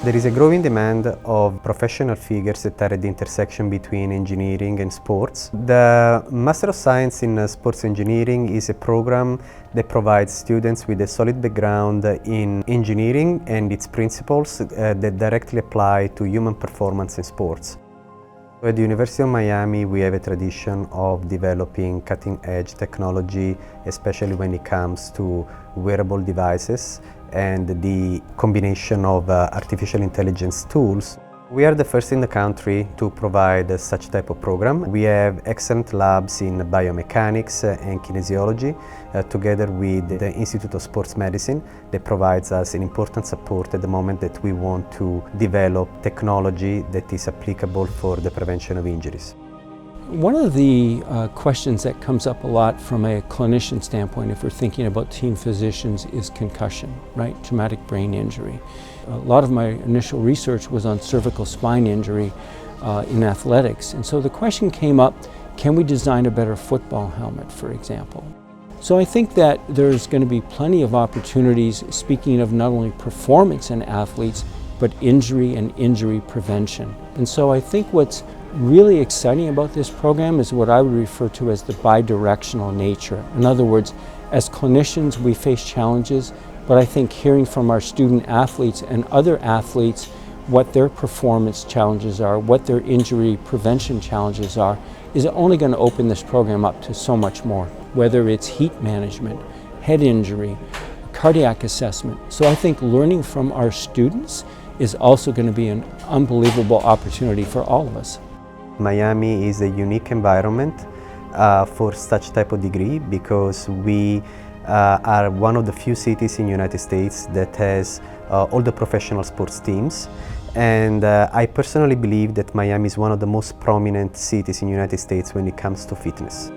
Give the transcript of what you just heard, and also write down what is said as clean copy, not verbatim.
There is a growing demand of professional figures that are at the intersection between engineering and sports. The Master of Science in Sports Engineering is a program that provides students with a solid background in engineering and its principles that directly apply to human performance in sports. At the University of Miami, we have a tradition of developing cutting-edge technology, especially when it comes to wearable devices and the combination of artificial intelligence tools. We are the first in the country to provide such type of program. We have excellent labs in biomechanics and kinesiology, together with the Institute of Sports Medicine, that provides us an important support at the moment that we want to develop technology that is applicable for the prevention of injuries. One of the questions that comes up a lot from a clinician standpoint, if we're thinking about team physicians, is concussion, right? Traumatic brain injury. A lot of my initial research was on cervical spine injury in athletics. And so the question came up, can we design a better football helmet, for example? So I think that there's going to be plenty of opportunities, speaking of not only performance in athletes, but injury and injury prevention. And so I think what's really exciting about this program is what I would refer to as the bidirectional nature. In other words, as clinicians we face challenges, but I think hearing from our student athletes and other athletes what their performance challenges are, what their injury prevention challenges are, is only going to open this program up to so much more, whether it's heat management, head injury, cardiac assessment. So I think learning from our students is also going to be an unbelievable opportunity for all of us. Miami is a unique environment for such type of degree because we are one of the few cities in the United States that has all the professional sports teams. And I personally believe that Miami is one of the most prominent cities in the United States when it comes to fitness.